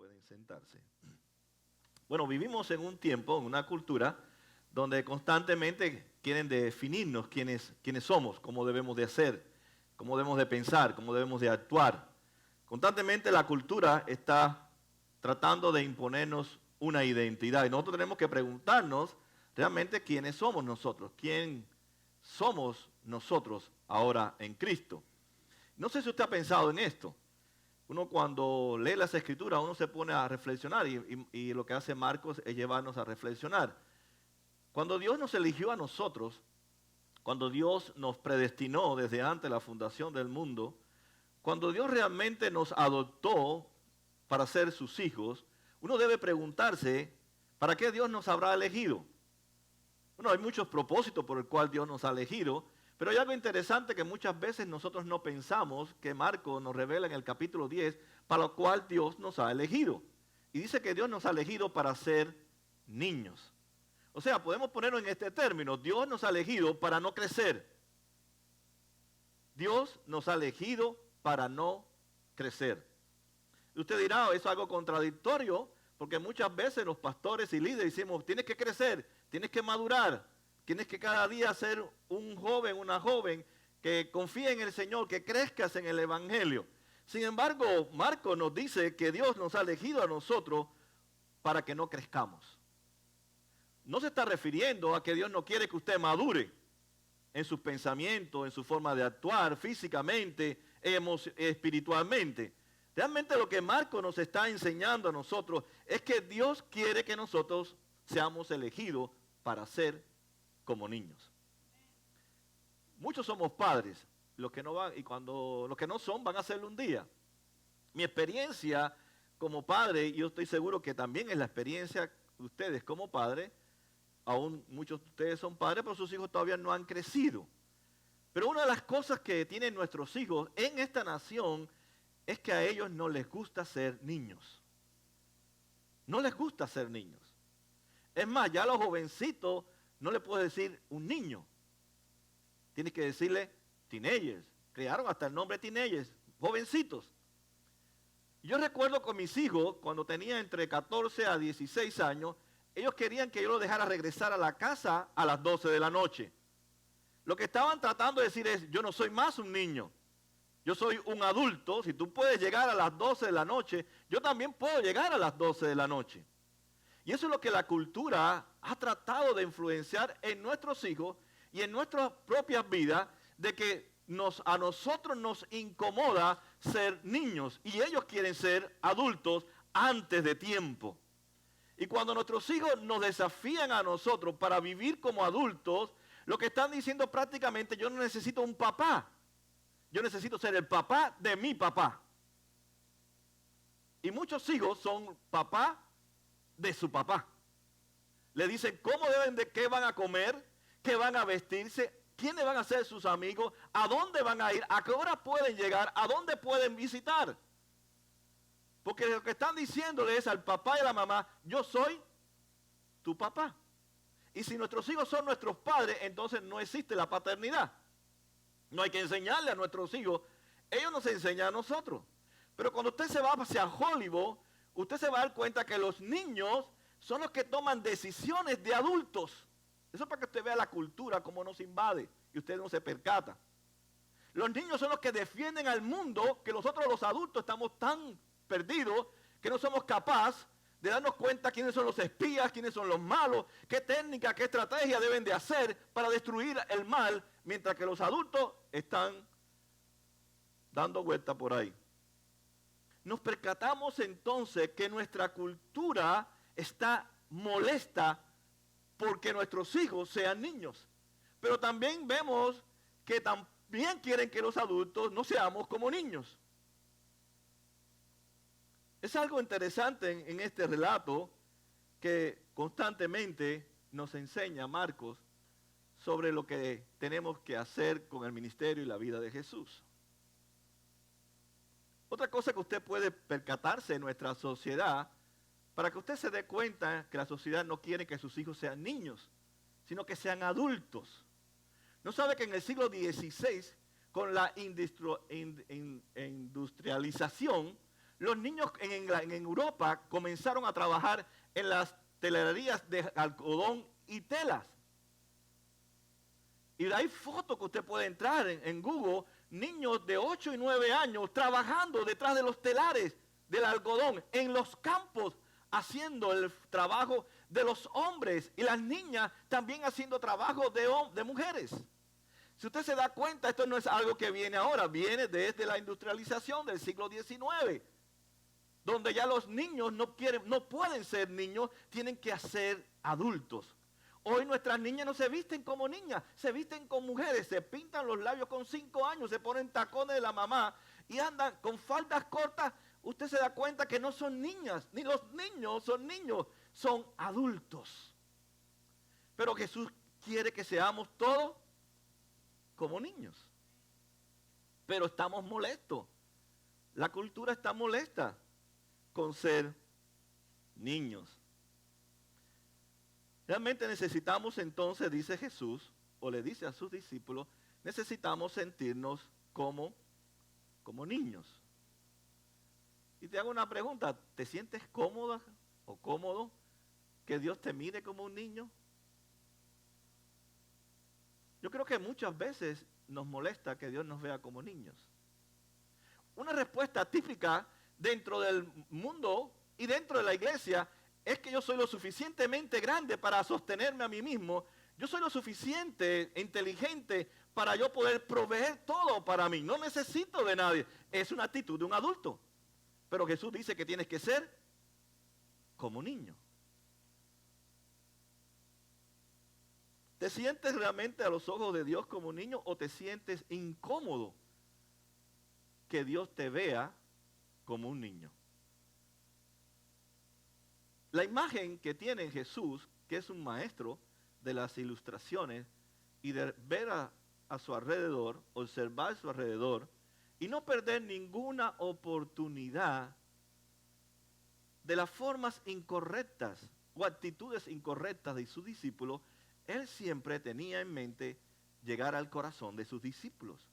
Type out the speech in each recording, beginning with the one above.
Pueden sentarse. Bueno, vivimos en un tiempo, en una cultura, donde constantemente quieren definirnos quiénes somos, cómo debemos de hacer, cómo debemos de pensar, cómo debemos de actuar. Constantemente la cultura está tratando de imponernos una identidad y nosotros tenemos que preguntarnos realmente quiénes somos nosotros, quién somos nosotros ahora en Cristo. No sé si usted ha pensado en esto. Uno cuando lee las Escrituras, uno se pone a reflexionar y lo que hace Marcos es llevarnos a reflexionar. Cuando Dios nos eligió a nosotros, cuando Dios nos predestinó desde antes de la fundación del mundo, cuando Dios realmente nos adoptó para ser sus hijos, uno debe preguntarse, ¿para qué Dios nos habrá elegido? Bueno, hay muchos propósitos por el cual Dios nos ha elegido, pero hay algo interesante que muchas veces nosotros no pensamos, que Marcos nos revela en el capítulo 10, para lo cual Dios nos ha elegido. Y dice que Dios nos ha elegido para ser niños. O sea, podemos ponerlo en este término, Dios nos ha elegido para no crecer. Dios nos ha elegido para no crecer. Y usted dirá, eso es algo contradictorio, porque muchas veces los pastores y líderes decimos, tienes que crecer, tienes que madurar, tienes que cada día ser un joven, una joven que confíe en el Señor, que crezcas en el Evangelio. Sin embargo, Marcos nos dice que Dios nos ha elegido a nosotros para que no crezcamos. No se está refiriendo a que Dios no quiere que usted madure en sus pensamientos, en su forma de actuar, físicamente, espiritualmente. Realmente lo que Marcos nos está enseñando a nosotros es que Dios quiere que nosotros seamos elegidos para ser como niños. Muchos somos padres, los que no van, y cuando los que no son van a hacerlo un día. Mi experiencia como padre, y yo estoy seguro que también es la experiencia de ustedes como padres, aún muchos de ustedes son padres, pero sus hijos todavía no han crecido. Pero una de las cosas que tienen nuestros hijos en esta nación es que a ellos no les gusta ser niños. No les gusta ser niños. Es más, ya a los jovencitos no le puedes decir un niño. Tienes que decirle teenagers. Crearon hasta el nombre teenagers, jovencitos. Yo recuerdo con mis hijos, cuando tenía entre 14 a 16 años, ellos querían que yo los dejara regresar a la casa a las 12 de la noche. Lo que estaban tratando de decir es, yo no soy más un niño. Yo soy un adulto. Si tú puedes llegar a las 12 de la noche, yo también puedo llegar a las 12 de la noche. Y eso es lo que la cultura ha tratado de influenciar en nuestros hijos y en nuestras propias vidas, de que a nosotros nos incomoda ser niños y ellos quieren ser adultos antes de tiempo. Y cuando nuestros hijos nos desafían a nosotros para vivir como adultos, lo que están diciendo prácticamente, yo no necesito un papá. Yo necesito ser el papá de mi papá. Y muchos hijos son papá de su papá. Le dicen cómo deben de, qué van a comer, qué van a vestirse, quiénes van a ser sus amigos, a dónde van a ir, a qué hora pueden llegar, a dónde pueden visitar. Porque lo que están diciéndole es al papá y a la mamá, yo soy tu papá. Y si nuestros hijos son nuestros padres, entonces no existe la paternidad. No hay que enseñarle a nuestros hijos, ellos nos enseñan a nosotros. Pero cuando usted se va hacia Hollywood, usted se va a dar cuenta que los niños son los que toman decisiones de adultos. Eso es para que usted vea la cultura, cómo nos invade, y usted no se percata. Los niños son los que defienden al mundo, que nosotros los adultos estamos tan perdidos que no somos capaces de darnos cuenta quiénes son los espías, quiénes son los malos, qué técnica, qué estrategia deben de hacer para destruir el mal, mientras que los adultos están dando vuelta por ahí. Nos percatamos entonces que nuestra cultura está molesta porque nuestros hijos sean niños. Pero también vemos que también quieren que los adultos no seamos como niños. Es algo interesante en este relato que constantemente nos enseña Marcos sobre lo que tenemos que hacer con el ministerio y la vida de Jesús. Otra cosa que usted puede percatarse en nuestra sociedad, para que usted se dé cuenta que la sociedad no quiere que sus hijos sean niños, sino que sean adultos. ¿No sabe que en el siglo XVI, con la industrialización, los niños en Europa comenzaron a trabajar en las telerías de algodón y telas. Y hay fotos que usted puede entrar en Google, niños de 8 y 9 años trabajando detrás de los telares del algodón, en los campos, haciendo el trabajo de los hombres, y las niñas también haciendo trabajo de mujeres. Si usted se da cuenta, esto no es algo que viene ahora, viene desde la industrialización del siglo XIX, donde ya los niños no pueden ser niños, tienen que ser adultos. Hoy nuestras niñas no se visten como niñas, se visten como mujeres, se pintan los labios con 5 años, se ponen tacones de la mamá y andan con faldas cortas. Usted se da cuenta que no son niñas, ni los niños son niños, son adultos. Pero Jesús quiere que seamos todos como niños. Pero estamos molestos. La cultura está molesta con ser niños. Realmente necesitamos entonces, dice Jesús, o le dice a sus discípulos, necesitamos sentirnos como niños. Y te hago una pregunta, ¿te sientes cómoda o cómodo que Dios te mire como un niño? Yo creo que muchas veces nos molesta que Dios nos vea como niños. Una respuesta típica dentro del mundo y dentro de la iglesia es que yo soy lo suficientemente grande para sostenerme a mí mismo. Yo soy lo suficiente inteligente para yo poder proveer todo para mí. No necesito de nadie. Es una actitud de un adulto. Pero Jesús dice que tienes que ser como niño. ¿Te sientes realmente a los ojos de Dios como niño o te sientes incómodo que Dios te vea como un niño? La imagen que tiene Jesús, que es un maestro de las ilustraciones y de ver a su alrededor, observar a su alrededor y no perder ninguna oportunidad de las formas incorrectas o actitudes incorrectas de sus discípulos, él siempre tenía en mente llegar al corazón de sus discípulos.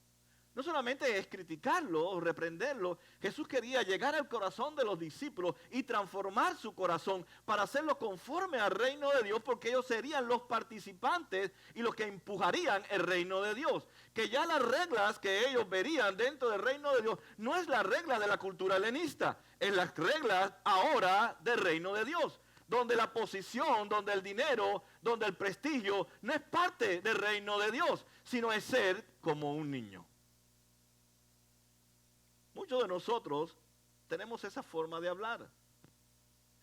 No solamente es criticarlo o reprenderlo, Jesús quería llegar al corazón de los discípulos y transformar su corazón para hacerlo conforme al reino de Dios, porque ellos serían los participantes y los que empujarían el reino de Dios. Que ya las reglas que ellos verían dentro del reino de Dios no es la regla de la cultura helenista, es las reglas ahora del reino de Dios, donde la posición, donde el dinero, donde el prestigio no es parte del reino de Dios, sino es ser como un niño. Muchos de nosotros tenemos esa forma de hablar.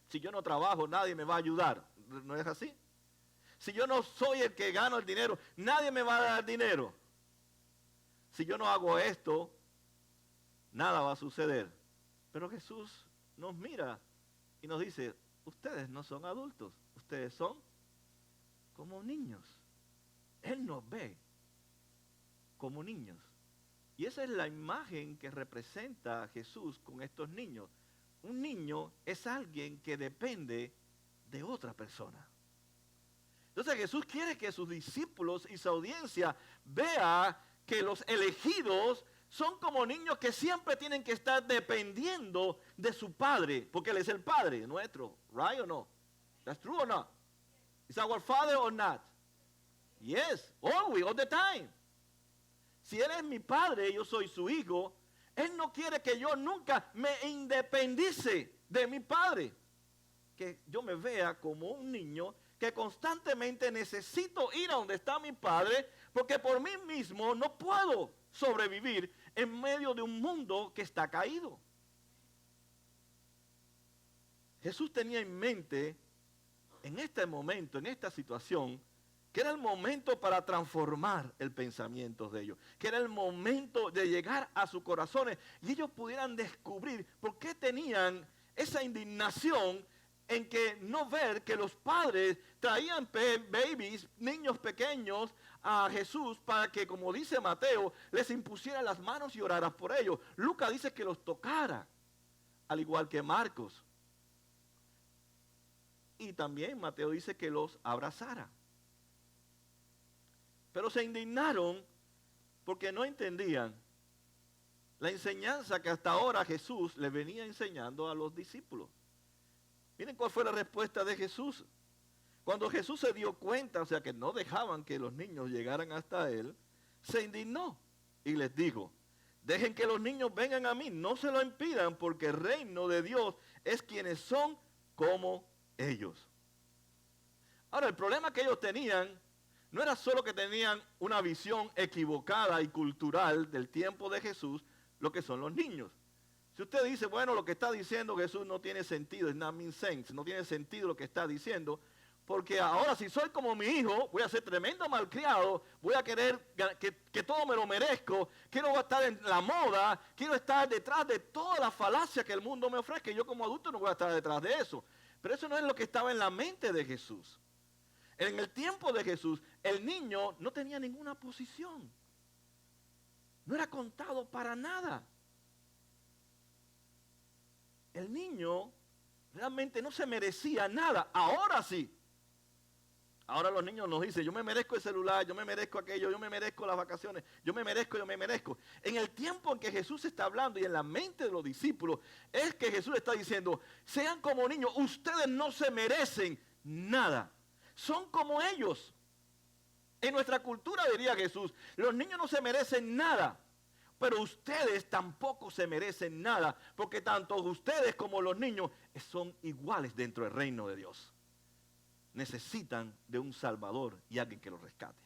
Si yo no trabajo, nadie me va a ayudar. ¿No es así? Si yo no soy el que gano el dinero, nadie me va a dar dinero. Si yo no hago esto, nada va a suceder. Pero Jesús nos mira y nos dice, ustedes no son adultos, ustedes son como niños. Él nos ve como niños. Y esa es la imagen que representa a Jesús con estos niños. Un niño es alguien que depende de otra persona. Entonces Jesús quiere que sus discípulos y su audiencia vea que los elegidos son como niños que siempre tienen que estar dependiendo de su padre, porque Él es el padre nuestro, right or no? That's true or not? Is our father or not? Yes, always, all the time. Si Él es mi padre, yo soy su hijo, Él no quiere que yo nunca me independice de mi padre. Que yo me vea como un niño que constantemente necesito ir a donde está mi padre, porque por mí mismo no puedo sobrevivir en medio de un mundo que está caído. Jesús tenía en mente, en este momento, en esta situación, que era el momento para transformar el pensamiento de ellos, que era el momento de llegar a sus corazones y ellos pudieran descubrir por qué tenían esa indignación en que no ver que los padres traían babies, niños pequeños a Jesús para que, como dice Mateo, les impusiera las manos y orara por ellos. Lucas dice que los tocara, al igual que Marcos. Y también Mateo dice que los abrazara. Pero se indignaron porque no entendían la enseñanza que hasta ahora Jesús le venía enseñando a los discípulos. Miren cuál fue la respuesta de Jesús. Cuando Jesús se dio cuenta, o sea que no dejaban que los niños llegaran hasta él, se indignó y les dijo: dejen que los niños vengan a mí, no se lo impidan, porque el reino de Dios es quienes son como ellos. Ahora, el problema que ellos tenían no era solo que tenían una visión equivocada y cultural del tiempo de Jesús, lo que son los niños. Si usted dice, bueno, lo que está diciendo Jesús no tiene sentido, es not mean sense, no tiene sentido lo que está diciendo, porque ahora si soy como mi hijo, voy a ser tremendo malcriado, voy a querer que todo me lo merezco, quiero estar en la moda, quiero estar detrás de toda la falacia que el mundo me ofrece, yo como adulto no voy a estar detrás de eso. Pero eso no es lo que estaba en la mente de Jesús. En el tiempo de Jesús, el niño no tenía ninguna posición. No era contado para nada. El niño realmente no se merecía nada. Ahora sí. Ahora los niños nos dicen, yo me merezco el celular, yo me merezco aquello, yo me merezco las vacaciones, yo me merezco. En el tiempo en que Jesús está hablando y en la mente de los discípulos, es que Jesús está diciendo, sean como niños, ustedes no se merecen nada. Son como ellos. En nuestra cultura, diría Jesús, los niños no se merecen nada. Pero ustedes tampoco se merecen nada, porque tanto ustedes como los niños son iguales dentro del reino de Dios. Necesitan de un Salvador y alguien que los rescate.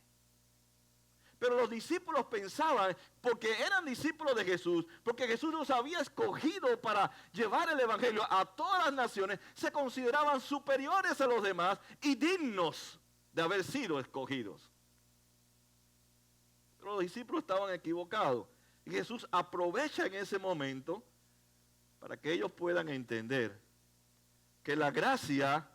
Pero los discípulos pensaban, porque eran discípulos de Jesús, porque Jesús los había escogido para llevar el evangelio a todas las naciones, se consideraban superiores a los demás y dignos de haber sido escogidos. Pero los discípulos estaban equivocados. Y Jesús aprovecha en ese momento para que ellos puedan entender que la gracia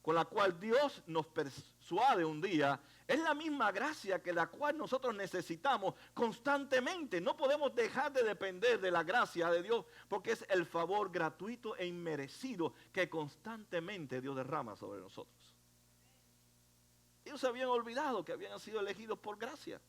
con la cual Dios nos persuade un día es la misma gracia que la cual nosotros necesitamos constantemente. No podemos dejar de depender de la gracia de Dios, porque es el favor gratuito e inmerecido que constantemente Dios derrama sobre nosotros. Ellos se habían olvidado que habían sido elegidos por gracia,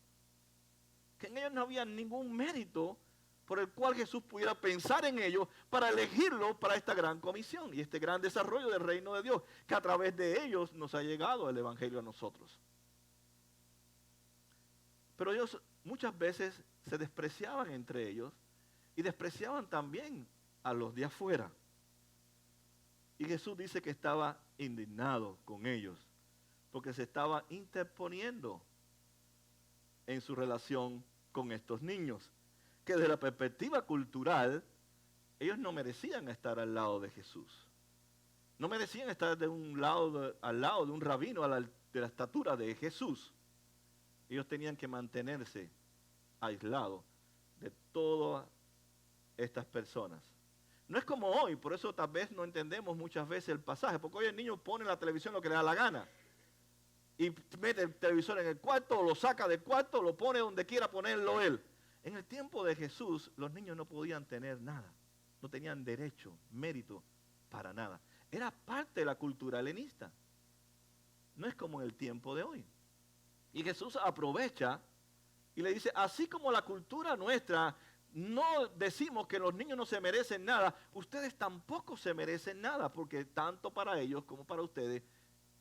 que en ellos no había ningún mérito por el cual Jesús pudiera pensar en ellos para elegirlos para esta gran comisión y este gran desarrollo del reino de Dios, que a través de ellos nos ha llegado el evangelio a nosotros. Pero ellos muchas veces se despreciaban entre ellos y despreciaban también a los de afuera. Y Jesús dice que estaba indignado con ellos porque se estaba interponiendo en su relación con estos niños, que desde la perspectiva cultural, ellos no merecían estar al lado de Jesús. No merecían estar al lado de un rabino de la estatura de Jesús. Ellos tenían que mantenerse aislados de todas estas personas. No es como hoy, por eso tal vez no entendemos muchas veces el pasaje, porque hoy el niño pone en la televisión lo que le da la gana. Y mete el televisor en el cuarto, o lo saca del cuarto, lo pone donde quiera ponerlo él. En el tiempo de Jesús, los niños no podían tener nada. No tenían derecho, mérito, para nada. Era parte de la cultura helenista. No es como en el tiempo de hoy. Y Jesús aprovecha y le dice, así como la cultura nuestra, no decimos que los niños no se merecen nada, ustedes tampoco se merecen nada, porque tanto para ellos como para ustedes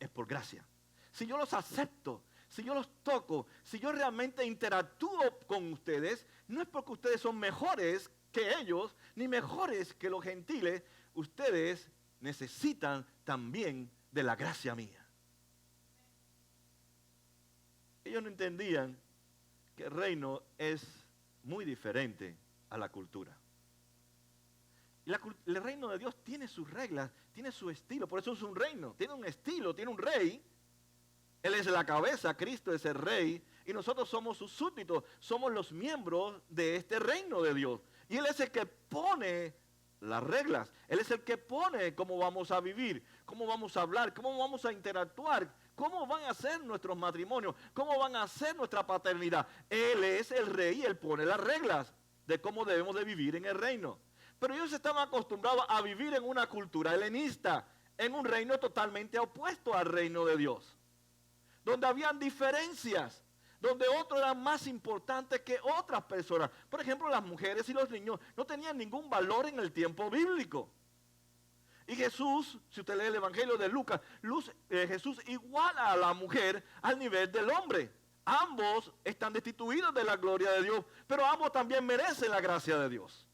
es por gracia. Si yo los acepto, si yo los toco, si yo realmente interactúo con ustedes, no es porque ustedes son mejores que ellos, ni mejores que los gentiles. Ustedes necesitan también de la gracia mía. Ellos no entendían que el reino es muy diferente a la cultura. El reino de Dios tiene sus reglas, tiene su estilo, por eso es un reino, tiene un estilo, tiene un rey. Él es la cabeza, Cristo es el rey, y nosotros somos sus súbditos, somos los miembros de este reino de Dios. Y Él es el que pone las reglas, Él es el que pone cómo vamos a vivir, cómo vamos a hablar, cómo vamos a interactuar, cómo van a ser nuestros matrimonios, cómo van a ser nuestra paternidad. Él es el rey y Él pone las reglas de cómo debemos de vivir en el reino. Pero ellos estaban acostumbrados a vivir en una cultura helenista, en un reino totalmente opuesto al reino de Dios, donde habían diferencias, donde otros eran más importantes que otras personas. Por ejemplo, las mujeres y los niños no tenían ningún valor en el tiempo bíblico. Y Jesús, si usted lee el Evangelio de Lucas, Jesús iguala a la mujer al nivel del hombre. Ambos están destituidos de la gloria de Dios, pero ambos también merecen la gracia de Dios.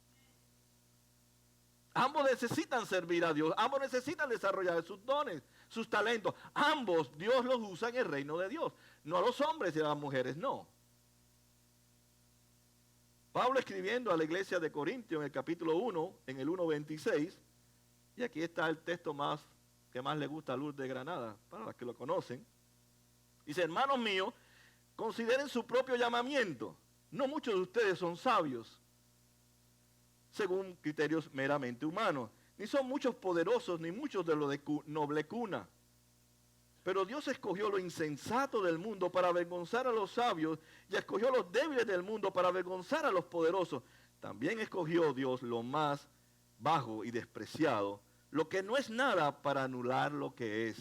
Ambos necesitan servir a Dios, ambos necesitan desarrollar sus dones, sus talentos. Ambos Dios los usa en el reino de Dios, no a los hombres y a las mujeres, no. Pablo escribiendo a la iglesia de Corintios en el capítulo 1, en el 1:26, y aquí está el texto que más le gusta a Lourdes de Granada, para los que lo conocen. Dice, hermanos míos, consideren su propio llamamiento. No muchos de ustedes son sabios, según criterios meramente humanos. Ni son muchos poderosos, ni muchos de los de noble cuna. Pero Dios escogió lo insensato del mundo para avergonzar a los sabios, y escogió los débiles del mundo para avergonzar a los poderosos. También escogió Dios lo más bajo y despreciado, lo que no es nada, para anular lo que es,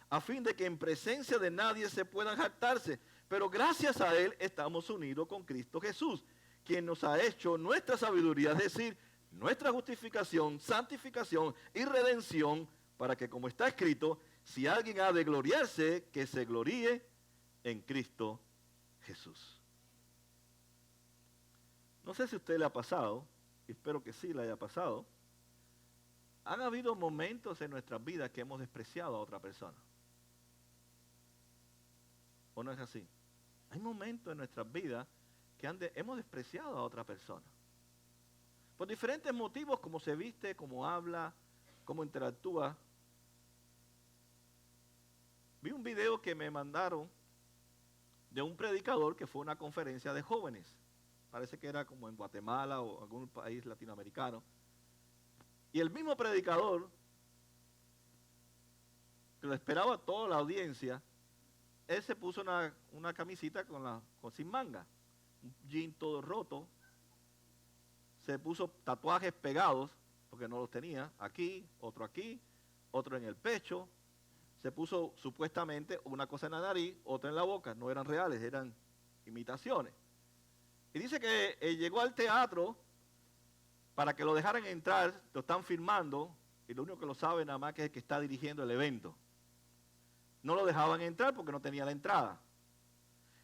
a fin de que en presencia de nadie se puedan jactarse. Pero gracias a Él estamos unidos con Cristo Jesús, quien nos ha hecho nuestra sabiduría, es decir, nuestra justificación, santificación y redención, para que, como está escrito, si alguien ha de gloriarse, que se gloríe en Cristo Jesús. No sé si a usted le ha pasado, espero que sí le haya pasado. Han habido momentos en nuestras vidas que hemos despreciado a otra persona. ¿O no es así? Hay momentos en nuestras vidas que hemos despreciado a otra persona. Por diferentes motivos, como se viste, como habla, como interactúa. Vi un video que me mandaron de un predicador que fue a una conferencia de jóvenes. Parece que era como en Guatemala o algún país latinoamericano. Y el mismo predicador, que lo esperaba toda la audiencia, él se puso una camisita sin manga, un jean todo roto, se puso tatuajes pegados, porque no los tenía, aquí, otro en el pecho, se puso supuestamente una cosa en la nariz, otra en la boca, no eran reales, eran imitaciones. Y dice que llegó al teatro para que lo dejaran entrar, lo están filmando, y lo único que lo sabe nada más que es el que está dirigiendo el evento. No lo dejaban entrar porque no tenía la entrada.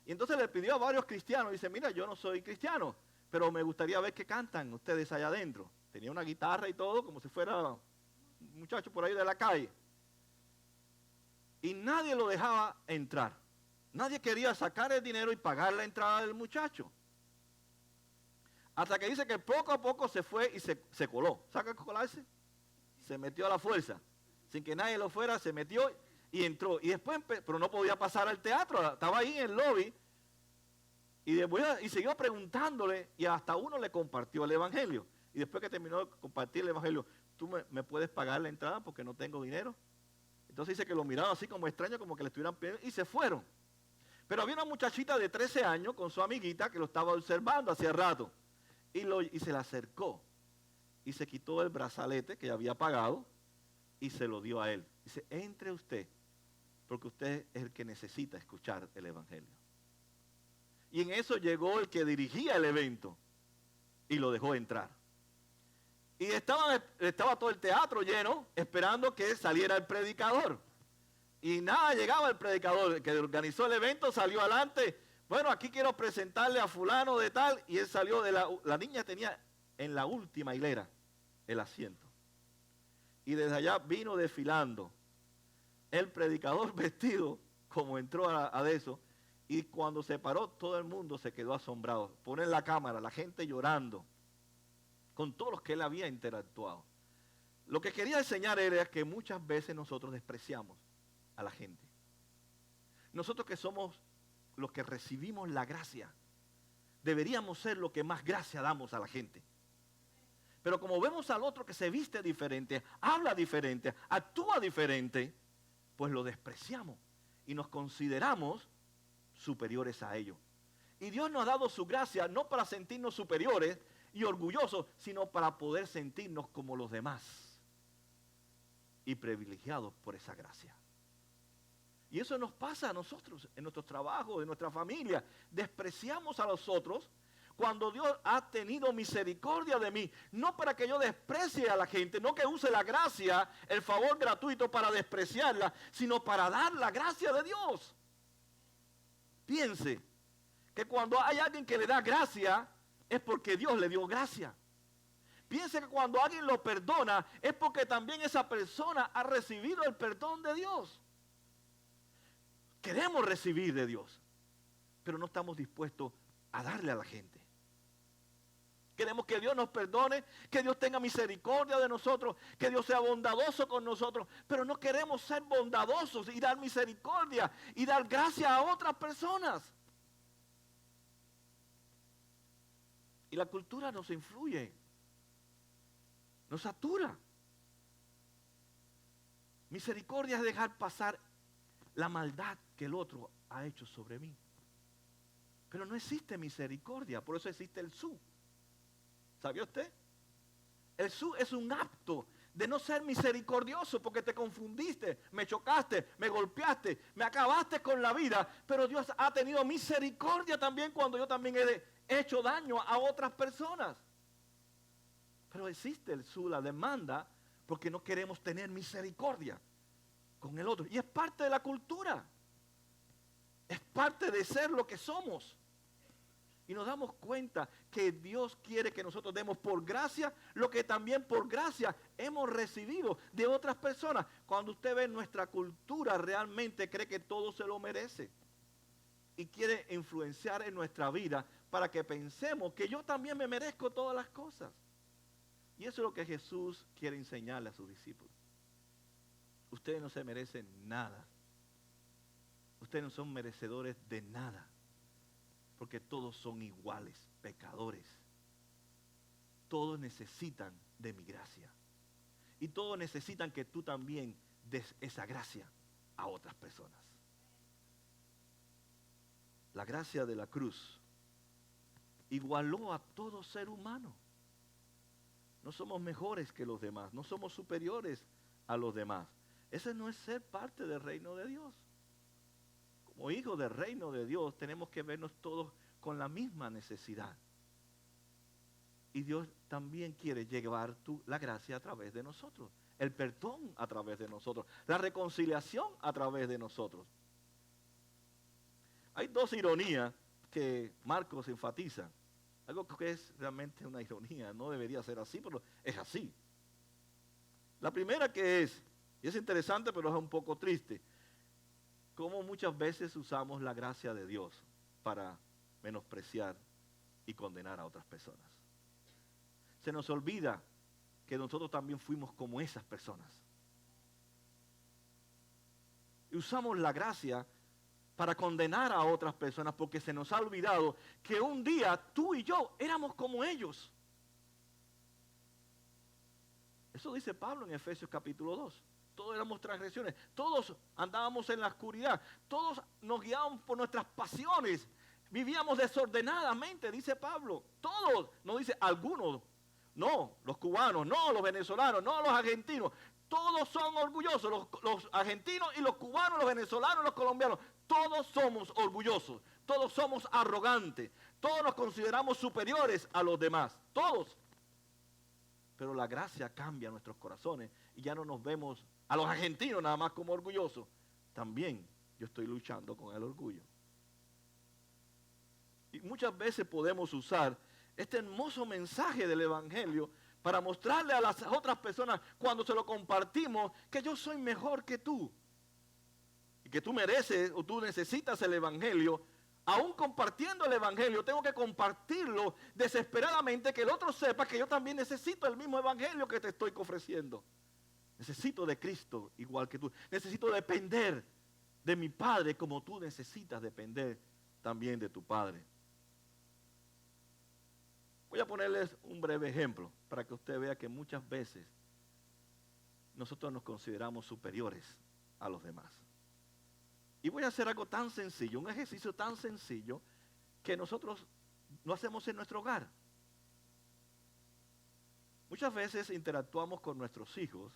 Y entonces le pidió a varios cristianos, dice, mira, yo no soy cristiano, pero me gustaría ver qué cantan ustedes allá adentro. Tenía una guitarra y todo, como si fuera un muchacho por ahí de la calle. Y nadie lo dejaba entrar. Nadie quería sacar el dinero y pagar la entrada del muchacho. Hasta que dice que poco a poco se fue y se coló. ¿Saca colarse? Se metió a la fuerza. Sin que nadie lo fuera, se metió y entró. Y después, pero no podía pasar al teatro. Estaba ahí en el lobby. Y siguió preguntándole, y hasta uno le compartió el evangelio. Y después que terminó de compartir el evangelio, ¿tú me puedes pagar la entrada porque no tengo dinero? Entonces dice que lo miraron así como extraño, como que le estuvieran pidiendo, y se fueron. Pero había una muchachita de 13 años con su amiguita que lo estaba observando hacía rato. Y se le acercó. Y se quitó el brazalete que había pagado y se lo dio a él. Dice, entre usted, porque usted es el que necesita escuchar el evangelio. Y en eso llegó el que dirigía el evento y lo dejó entrar. Y estaba todo el teatro lleno esperando que saliera el predicador. Y nada, llegaba el predicador, el que organizó el evento, salió adelante. Bueno, aquí quiero presentarle a fulano de tal. Y él salió la niña tenía en la última hilera el asiento. Y desde allá vino desfilando el predicador vestido como entró a eso. Y cuando se paró, todo el mundo se quedó asombrado. Ponen la cámara, la gente llorando, con todos los que él había interactuado. Lo que quería enseñar era que muchas veces nosotros despreciamos a la gente. Nosotros que somos los que recibimos la gracia, deberíamos ser los que más gracia damos a la gente. Pero como vemos al otro que se viste diferente, habla diferente, actúa diferente, pues lo despreciamos y nos consideramos superiores a ellos. Y Dios nos ha dado su gracia no para sentirnos superiores y orgullosos, sino para poder sentirnos como los demás y privilegiados por esa gracia. Y eso nos pasa a nosotros, en nuestros trabajos, en nuestra familia. Despreciamos a los otros cuando Dios ha tenido misericordia de mí. No para que yo desprecie a la gente, no que use la gracia, el favor gratuito para despreciarla, sino para dar la gracia de Dios. Piense que cuando hay alguien que le da gracia, es porque Dios le dio gracia. Piense que cuando alguien lo perdona, es porque también esa persona ha recibido el perdón de Dios. Queremos recibir de Dios, pero no estamos dispuestos a darle a la gente. Queremos que Dios nos perdone, que Dios tenga misericordia de nosotros, que Dios sea bondadoso con nosotros, pero no queremos ser bondadosos y dar misericordia y dar gracia a otras personas. Y la cultura nos influye, nos satura. Misericordia es dejar pasar la maldad que el otro ha hecho sobre mí. Pero no existe misericordia, por eso existe el su. ¿Sabía usted? El su es un acto de no ser misericordioso porque te confundiste, me chocaste, me golpeaste, me acabaste con la vida, pero Dios ha tenido misericordia también cuando yo también he hecho daño a otras personas. Pero existe el su, la demanda, porque no queremos tener misericordia con el otro. Y es parte de la cultura. Es parte de ser lo que somos. Y nos damos cuenta que Dios quiere que nosotros demos por gracia lo que también por gracia hemos recibido de otras personas. Cuando usted ve nuestra cultura, realmente cree que todo se lo merece. Y quiere influenciar en nuestra vida para que pensemos que yo también me merezco todas las cosas. Y eso es lo que Jesús quiere enseñarle a sus discípulos. Ustedes no se merecen nada. Ustedes no son merecedores de nada. Porque todos son iguales, pecadores. Todos necesitan de mi gracia. Y todos necesitan que tú también des esa gracia a otras personas. La gracia de la cruz igualó a todo ser humano. No somos mejores que los demás, no somos superiores a los demás. Ese no es ser parte del reino de Dios. Como hijos del reino de Dios tenemos que vernos todos con la misma necesidad. Y Dios también quiere llevar la gracia a través de nosotros, el perdón a través de nosotros, la reconciliación a través de nosotros. Hay dos ironías que Marcos enfatiza. Algo que es realmente una ironía, no debería ser así, pero es así. La primera que es, y es interesante pero es un poco triste, cómo muchas veces usamos la gracia de Dios para menospreciar y condenar a otras personas. Se nos olvida que nosotros también fuimos como esas personas. Y usamos la gracia para condenar a otras personas porque se nos ha olvidado que un día tú y yo éramos como ellos. Eso dice Pablo en Efesios capítulo 2. Todos éramos transgresiones, todos andábamos en la oscuridad, todos nos guiábamos por nuestras pasiones, vivíamos desordenadamente, dice Pablo. Todos, no dice algunos, no, los cubanos, no, los venezolanos, no, los argentinos. Todos son orgullosos, los argentinos y los cubanos, los venezolanos, los colombianos. Todos somos orgullosos, todos somos arrogantes, todos nos consideramos superiores a los demás, todos. Pero la gracia cambia nuestros corazones y ya no nos vemos a los argentinos nada más como orgullosos. También yo estoy luchando con el orgullo. Y muchas veces podemos usar este hermoso mensaje del Evangelio para mostrarle a las otras personas cuando se lo compartimos que yo soy mejor que tú. Y que tú mereces o tú necesitas el Evangelio. Aún compartiendo el Evangelio, tengo que compartirlo desesperadamente, que el otro sepa que yo también necesito el mismo Evangelio que te estoy ofreciendo. Necesito de Cristo igual que tú. Necesito depender de mi Padre como tú necesitas depender también de tu Padre. Voy a ponerles un breve ejemplo para que usted vea que muchas veces nosotros nos consideramos superiores a los demás. Y voy a hacer algo tan sencillo, un ejercicio tan sencillo que nosotros lo hacemos en nuestro hogar. Muchas veces interactuamos con nuestros hijos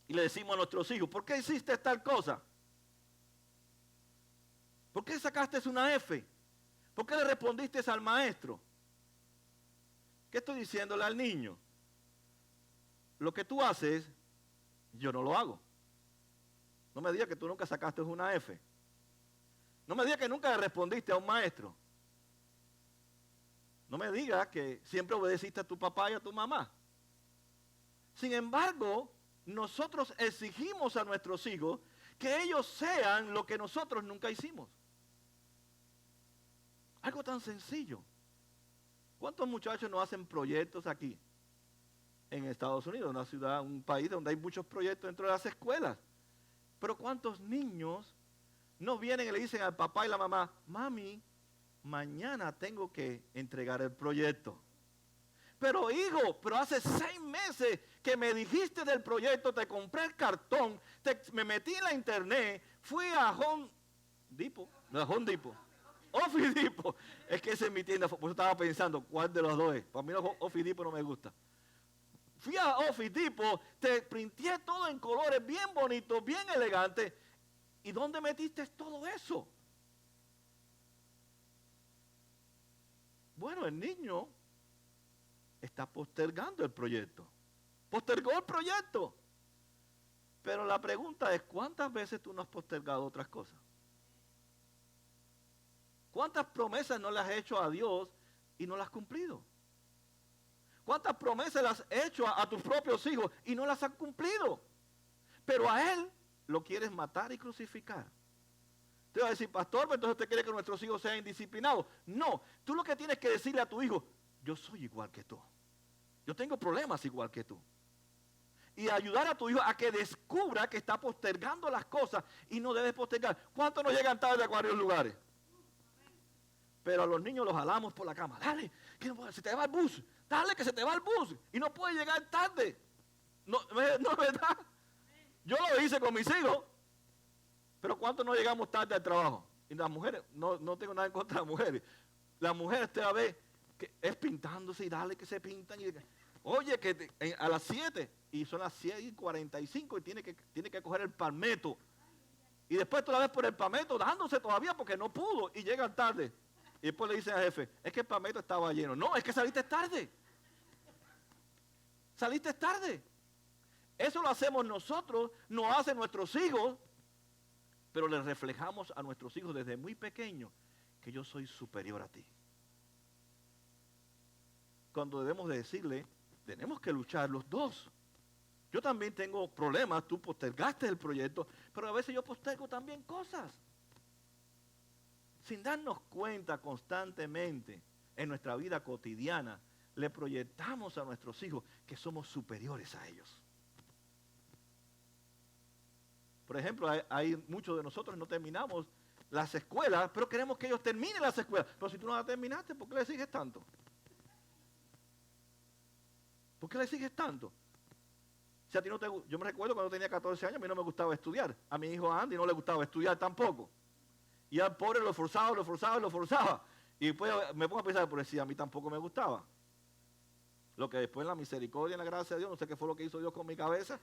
y le decimos a nuestros hijos, ¿por qué hiciste tal cosa? ¿Por qué sacaste una F? ¿Por qué le respondiste al maestro? ¿Qué estoy diciéndole al niño? Lo que tú haces, yo no lo hago. No me digas que tú nunca sacaste una F. No me digas que nunca le respondiste a un maestro. No me digas que siempre obedeciste a tu papá y a tu mamá. Sin embargo, nosotros exigimos a nuestros hijos que ellos sean lo que nosotros nunca hicimos. Algo tan sencillo. ¿Cuántos muchachos no hacen proyectos aquí? En Estados Unidos, una ciudad, un país donde hay muchos proyectos dentro de las escuelas. Pero ¿cuántos niños no vienen y le dicen al papá y la mamá, mami, mañana tengo que entregar el proyecto? Pero hijo, pero hace 6 meses que me dijiste del proyecto, te compré el cartón, me metí en la internet, fui a Home Depot, Office Depot. Es que esa es mi tienda, por eso estaba pensando, ¿cuál de los dos es? Para mí Office Depot no me gusta. Fui a Office Depot, te printé todo en colores bien bonitos, bien elegantes. ¿Y dónde metiste todo eso? Bueno, el niño está postergando el proyecto. Postergó el proyecto. Pero la pregunta es, ¿cuántas veces tú no has postergado otras cosas? ¿Cuántas promesas no le has hecho a Dios y no las has cumplido? ¿Cuántas promesas le has hecho a tus propios hijos y no las has cumplido? Pero a Él lo quieres matar y crucificar. Te va a decir, pastor, pero entonces usted quiere que nuestros hijos sean indisciplinados. No, tú lo que tienes que decirle a tu hijo, yo soy igual que tú. Yo tengo problemas igual que tú. Y ayudar a tu hijo a que descubra que está postergando las cosas y no debes postergar. ¿Cuántos no llegan tarde a varios lugares? Pero a los niños los jalamos por la cama. Dale, que se te va el bus. Dale, que se te va el bus. Y no puedes llegar tarde. No es verdad. Yo lo hice con mis hijos. Pero ¿cuántos no llegamos tarde al trabajo? Y las mujeres, no tengo nada en contra de las mujeres. Las mujeres te va a ver que es pintándose y dale que se pintan. Oye, que a las 7 y son las 7:45 y tiene que coger el palmeto. Y después tú la ves por el palmeto dándose todavía porque no pudo y llegan tarde. Y después le dicen al jefe, es que el palmeto estaba lleno. No, es que saliste tarde. Saliste tarde. Eso lo hacemos nosotros, no hacen nuestros hijos, pero les reflejamos a nuestros hijos desde muy pequeños que yo soy superior a ti. Cuando debemos de decirle, tenemos que luchar los dos. Yo también tengo problemas, tú postergaste el proyecto, pero a veces yo postergo también cosas. Sin darnos cuenta constantemente en nuestra vida cotidiana, le proyectamos a nuestros hijos que somos superiores a ellos. Por ejemplo, hay muchos de nosotros no terminamos las escuelas, pero queremos que ellos terminen las escuelas. Pero si tú no las terminaste, ¿por qué le sigues tanto? ¿Por qué le sigues tanto? Si a ti no te, yo me recuerdo cuando tenía 14 años, a mí no me gustaba estudiar. A mi hijo Andy no le gustaba estudiar tampoco. Y al pobre lo forzaba. Y después me pongo a pensar, por decir, a mí tampoco me gustaba. Lo que después en la misericordia, en la gracia de Dios, no sé qué fue lo que hizo Dios con mi cabeza.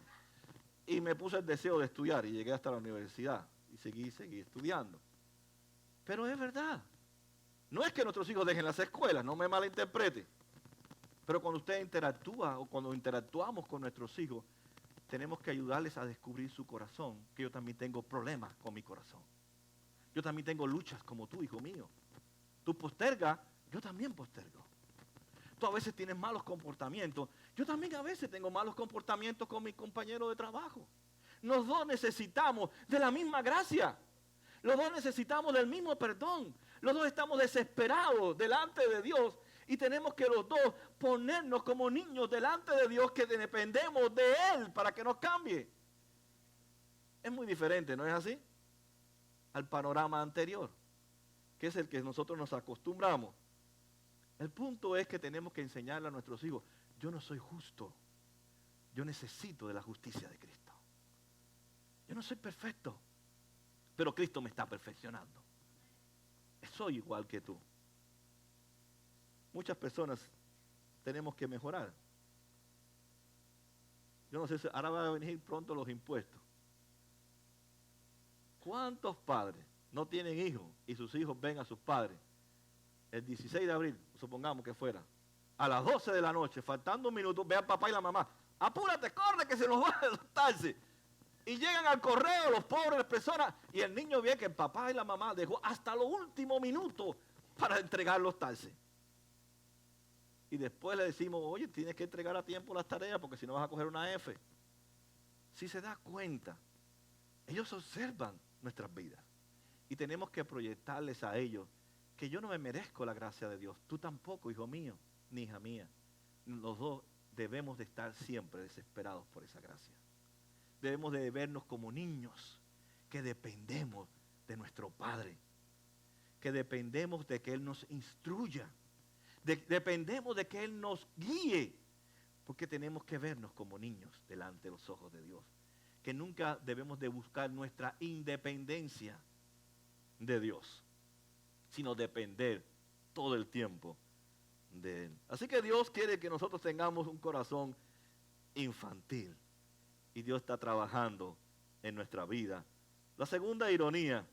Y me puse el deseo de estudiar y llegué hasta la universidad. Y seguí estudiando. Pero es verdad. No es que nuestros hijos dejen las escuelas, no me malinterprete. Pero cuando usted interactúa o cuando interactuamos con nuestros hijos, tenemos que ayudarles a descubrir su corazón, que yo también tengo problemas con mi corazón. Yo también tengo luchas como tú, hijo mío. Tú postergas, yo también postergo. Tú a veces tienes malos comportamientos. Yo también a veces tengo malos comportamientos con mi compañero de trabajo. Los dos necesitamos de la misma gracia. Los dos necesitamos del mismo perdón. Los dos estamos desesperados delante de Dios y tenemos que los dos ponernos como niños delante de Dios que dependemos de Él para que nos cambie. Es muy diferente, ¿no es así? Al panorama anterior, que es el que nosotros nos acostumbramos. El punto es que tenemos que enseñarle a nuestros hijos, yo no soy justo, yo necesito de la justicia de Cristo. Yo no soy perfecto, pero Cristo me está perfeccionando. Soy igual que tú. Muchas personas tenemos que mejorar. Yo no sé si ahora van a venir pronto los impuestos. ¿Cuántos padres no tienen hijos y sus hijos ven a sus padres, el 16 de abril, supongamos que fuera, a las 12 de la noche, faltando un minuto, ve al papá y la mamá, apúrate, corre, que se nos va a adoptarse. Y llegan al correo los pobres personas y el niño ve que el papá y la mamá dejó hasta los últimos minutos para entregar los taxis. Y después le decimos, oye, tienes que entregar a tiempo las tareas porque si no vas a coger una F. Si se da cuenta, ellos observan nuestras vidas. Y tenemos que proyectarles a ellos que yo no me merezco la gracia de Dios. Tú tampoco, hijo mío, ni hija mía. Los dos debemos de estar siempre desesperados por esa gracia. Debemos de vernos como niños que dependemos de nuestro Padre, que dependemos de que Él nos instruya, dependemos de que Él nos guíe, porque tenemos que vernos como niños delante de los ojos de Dios, que nunca debemos de buscar nuestra independencia de Dios, sino depender todo el tiempo de Él. Así que Dios quiere que nosotros tengamos un corazón infantil. Y Dios está trabajando en nuestra vida. La segunda ironía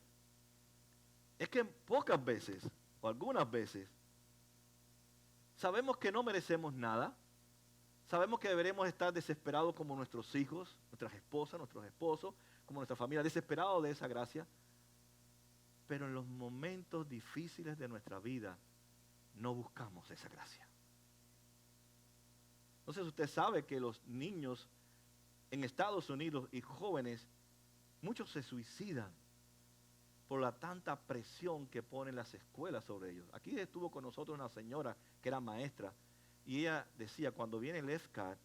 es que pocas veces, o algunas veces, sabemos que no merecemos nada. Sabemos que deberemos estar desesperados como nuestros hijos, nuestras esposas, nuestros esposos, como nuestra familia, desesperados de esa gracia. Pero en los momentos difíciles de nuestra vida, no buscamos esa gracia. Entonces usted sabe que los niños en Estados Unidos y jóvenes, muchos se suicidan por la tanta presión que ponen las escuelas sobre ellos. Aquí estuvo con nosotros una señora que era maestra y ella decía, cuando viene el FCAT,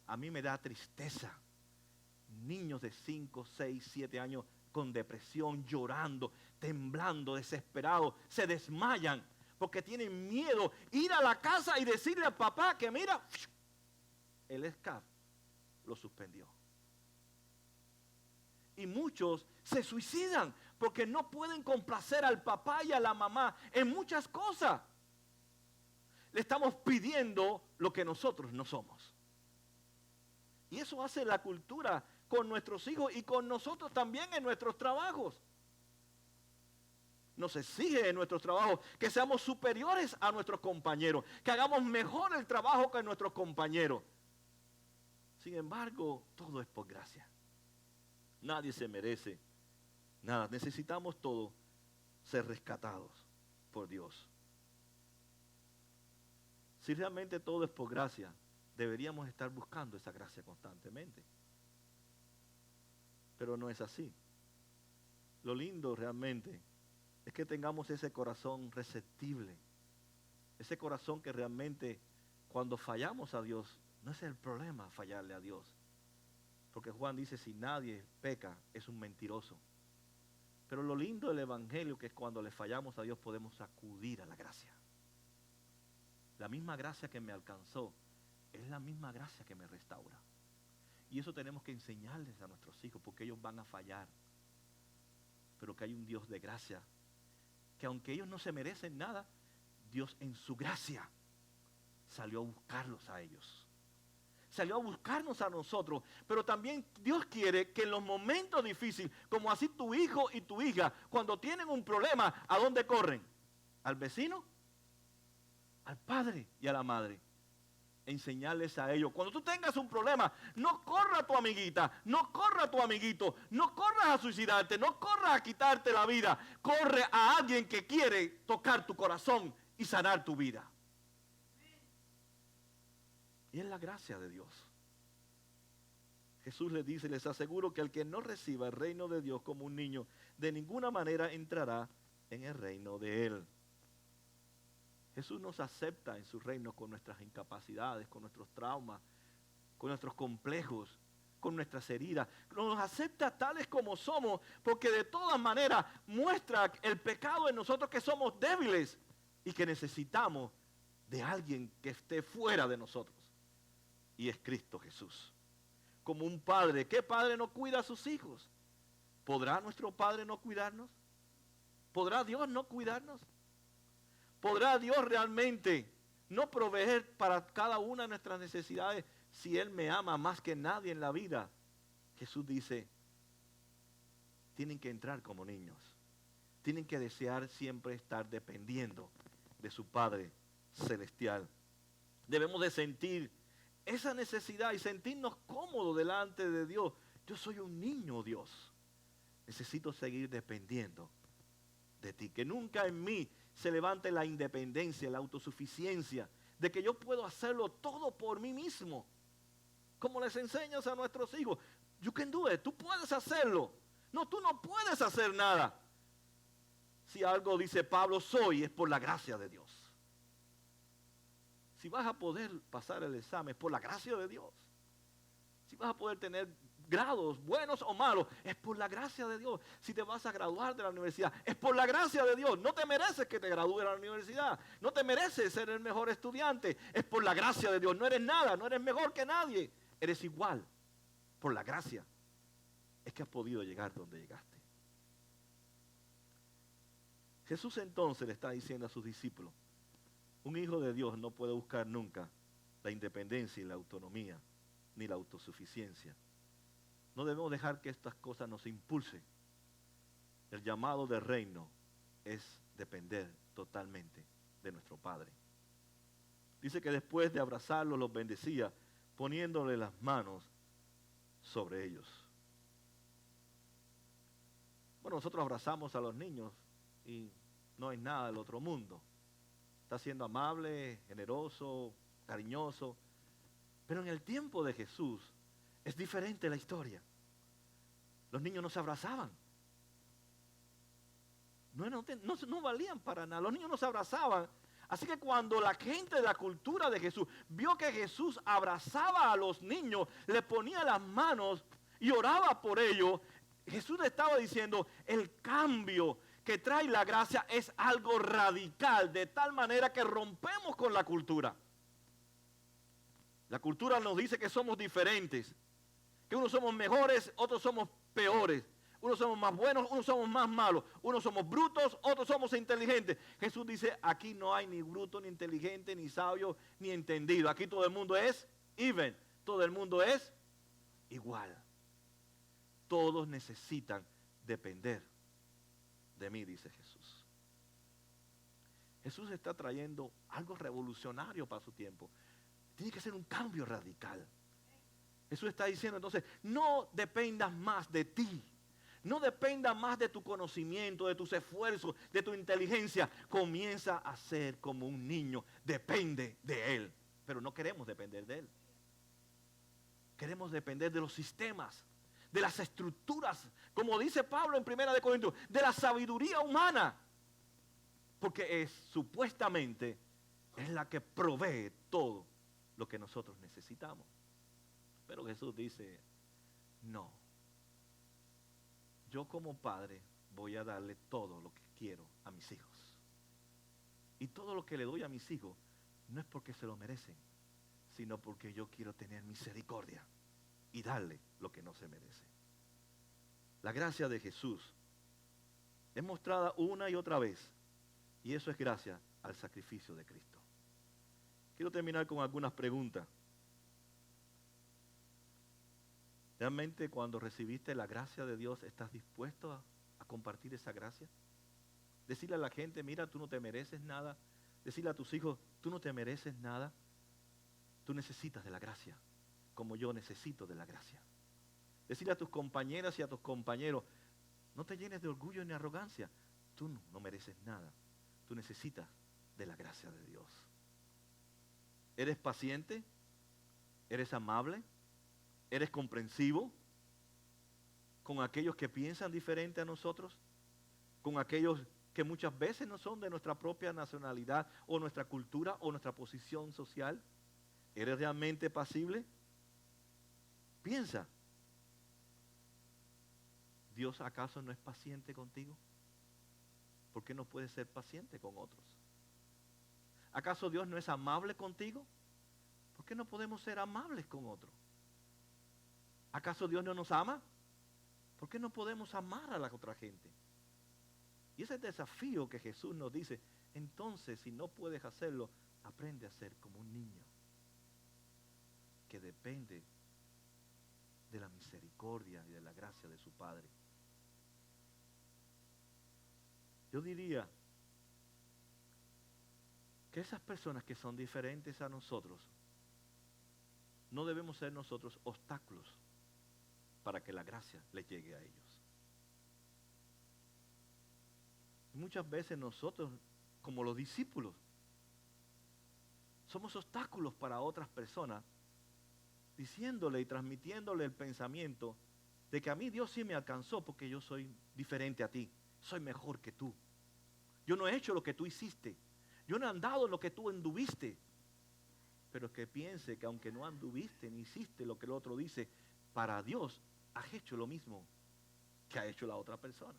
a mí me da tristeza. Niños de 5, 6, 7 años con depresión, llorando, temblando, desesperados, se desmayan porque tienen miedo ir a la casa y decirle al papá que mira, el FCAT lo suspendió. Y muchos se suicidan porque no pueden complacer al papá y a la mamá en muchas cosas. Le estamos pidiendo lo que nosotros no somos. Y eso hace la cultura con nuestros hijos y con nosotros también en nuestros trabajos. Nos exige en nuestros trabajos que seamos superiores a nuestros compañeros, que hagamos mejor el trabajo que nuestros compañeros. Sin embargo, todo es por gracia. Nadie se merece nada. Necesitamos todos ser rescatados por Dios. Si realmente todo es por gracia, deberíamos estar buscando esa gracia constantemente. Pero no es así. Lo lindo realmente es que tengamos ese corazón receptible. Ese corazón que realmente cuando fallamos a Dios, no es el problema fallarle a Dios. Porque Juan dice, si nadie peca, es un mentiroso. Pero lo lindo del Evangelio que es cuando le fallamos a Dios podemos acudir a la gracia. La misma gracia que me alcanzó es la misma gracia que me restaura. Y eso tenemos que enseñarles a nuestros hijos porque ellos van a fallar. Pero que hay un Dios de gracia, que aunque ellos no se merecen nada, Dios en su gracia salió a buscarlos a ellos. Salió a buscarnos a nosotros, pero también Dios quiere que en los momentos difíciles, como así tu hijo y tu hija, cuando tienen un problema, ¿a dónde corren? ¿Al vecino? ¿Al padre y a la madre? Enseñarles a ellos. Cuando tú tengas un problema, no corra a tu amiguita, no corra a tu amiguito, no corras a suicidarte, no corras a quitarte la vida. Corre a alguien que quiere tocar tu corazón y sanar tu vida. Y es la gracia de Dios. Jesús les dice, les aseguro que el que no reciba el reino de Dios como un niño, de ninguna manera entrará en el reino de Él. Jesús nos acepta en su reino con nuestras incapacidades, con nuestros traumas, con nuestros complejos, con nuestras heridas. Nos acepta tales como somos, porque de todas maneras muestra el pecado en nosotros, que somos débiles y que necesitamos de alguien que esté fuera de nosotros. Y es Cristo Jesús. Como un padre, ¿qué padre no cuida a sus hijos? ¿Podrá nuestro Padre no cuidarnos? ¿Podrá Dios no cuidarnos? ¿Podrá Dios realmente no proveer para cada una de nuestras necesidades si Él me ama más que nadie en la vida? Jesús dice, tienen que entrar como niños. tienen que desear siempre estar dependiendo de su Padre Celestial. Debemos de sentir esa necesidad y sentirnos cómodos delante de Dios. Yo soy un niño, Dios. Necesito seguir dependiendo de ti. Que nunca en mí se levante la independencia, la autosuficiencia, de que yo puedo hacerlo todo por mí mismo. Como les enseñas a nuestros hijos. You can do it. Tú puedes hacerlo. No, tú no puedes hacer nada. Si algo dice Pablo, soy, es por la gracia de Dios. Si vas a poder pasar el examen, es por la gracia de Dios. Si vas a poder tener grados buenos o malos, es por la gracia de Dios. Si te vas a graduar de la universidad, es por la gracia de Dios. No te mereces que te gradúes de la universidad. No te mereces ser el mejor estudiante. Es por la gracia de Dios. No eres nada, no eres mejor que nadie. Eres igual. Por la gracia es que has podido llegar donde llegaste. Jesús entonces le está diciendo a sus discípulos, un hijo de Dios no puede buscar nunca la independencia y la autonomía, ni la autosuficiencia. No debemos dejar que estas cosas nos impulsen. El llamado del reino es depender totalmente de nuestro Padre. Dice que después de abrazarlos los bendecía, poniéndole las manos sobre ellos. Bueno, nosotros abrazamos a los niños y no hay nada del otro mundo. Está siendo amable, generoso, cariñoso. Pero en el tiempo de Jesús es diferente la historia. Los niños no se abrazaban. No valían para nada. Los niños no se abrazaban. Así que cuando la gente de la cultura de Jesús vio que Jesús abrazaba a los niños, le ponía las manos y oraba por ellos, Jesús le estaba diciendo, el cambio que trae la gracia es algo radical, de tal manera que rompemos con la cultura. La cultura nos dice que somos diferentes, que unos somos mejores, otros somos peores. Unos somos más buenos, unos somos más malos. Unos somos brutos, otros somos inteligentes. Jesús dice, aquí no hay ni bruto, ni inteligente, ni sabio, ni entendido. Aquí todo el mundo es even. Todo el mundo es igual. Todos necesitan depender de mí, dice Jesús. Jesús está trayendo algo revolucionario para su tiempo. Tiene que ser un cambio radical. Jesús está diciendo entonces, no dependas más de ti. No dependa más de tu conocimiento, de tus esfuerzos, de tu inteligencia. Comienza a ser como un niño. Depende de Él. Pero no queremos depender de Él. Queremos depender de los sistemas, de las estructuras, como dice Pablo en 1 Corintios, de la sabiduría humana. Porque supuestamente es la que provee todo lo que nosotros necesitamos. Pero Jesús dice, no. Yo como padre voy a darle todo lo que quiero a mis hijos. Y todo lo que le doy a mis hijos no es porque se lo merecen, sino porque yo quiero tener misericordia y darle lo que no se merece. La gracia de Jesús es mostrada una y otra vez, y eso es gracias al sacrificio de Cristo. Quiero terminar con algunas preguntas. ¿Realmente cuando recibiste la gracia de Dios estás dispuesto a compartir esa gracia? Decirle a la gente, mira, tú no te mereces nada. Decirle a tus hijos, tú no te mereces nada. Tú necesitas de la gracia, como yo necesito de la gracia. Decirle a tus compañeras y a tus compañeros, no te llenes de orgullo ni arrogancia. Tú no mereces nada. Tú necesitas de la gracia de Dios. ¿Eres paciente? ¿Eres amable? ¿Eres comprensivo con aquellos que piensan diferente a nosotros? ¿Con aquellos que muchas veces no son de nuestra propia nacionalidad o nuestra cultura o nuestra posición social? ¿Eres realmente pasible? Piensa. ¿Dios acaso no es paciente contigo? ¿Por qué no puedes ser paciente con otros? ¿Acaso Dios no es amable contigo? ¿Por qué no podemos ser amables con otros? ¿Acaso Dios no nos ama? ¿Por qué no podemos amar a la otra gente? Y ese desafío que Jesús nos dice, entonces si no puedes hacerlo, aprende a ser como un niño que depende de la misericordia y de la gracia de su Padre. Yo diría que esas personas que son diferentes a nosotros, no debemos ser nosotros obstáculos para que la gracia les llegue a ellos. Muchas veces nosotros, como los discípulos, somos obstáculos para otras personas, diciéndole y transmitiéndole el pensamiento de que a mí Dios sí me alcanzó porque yo soy diferente a ti, soy mejor que tú. Yo no he hecho lo que tú hiciste, yo no he andado en lo que tú anduviste. Pero que piense que aunque no anduviste ni hiciste lo que el otro dice, para Dios has hecho lo mismo que ha hecho la otra persona.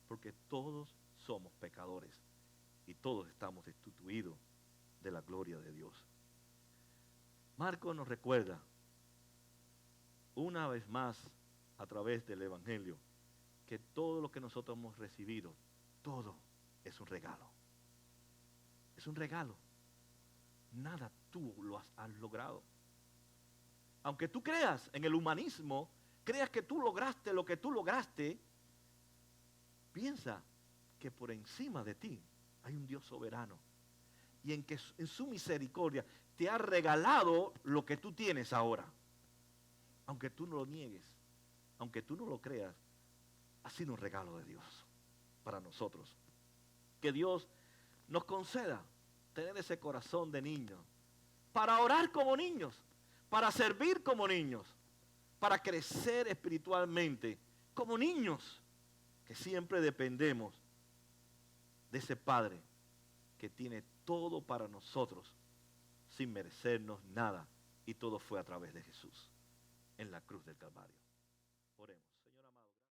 Porque todos somos pecadores y todos estamos destituidos de la gloria de Dios. Marcos nos recuerda una vez más a través del Evangelio que todo lo que nosotros hemos recibido, todo es un regalo. Es un regalo. Nada tú lo has logrado. Aunque tú creas en el humanismo, creas que tú lograste lo que tú lograste, piensa que por encima de ti hay un Dios soberano y en que en su misericordia te ha regalado lo que tú tienes ahora. Aunque tú no lo niegues, aunque tú no lo creas, ha sido un regalo de Dios para nosotros. Que Dios nos conceda tener ese corazón de niño, para orar como niños, para servir como niños, para crecer espiritualmente como niños, que siempre dependemos de ese Padre que tiene todo para nosotros sin merecernos nada, y todo fue a través de Jesús en la cruz del Calvario. Oremos.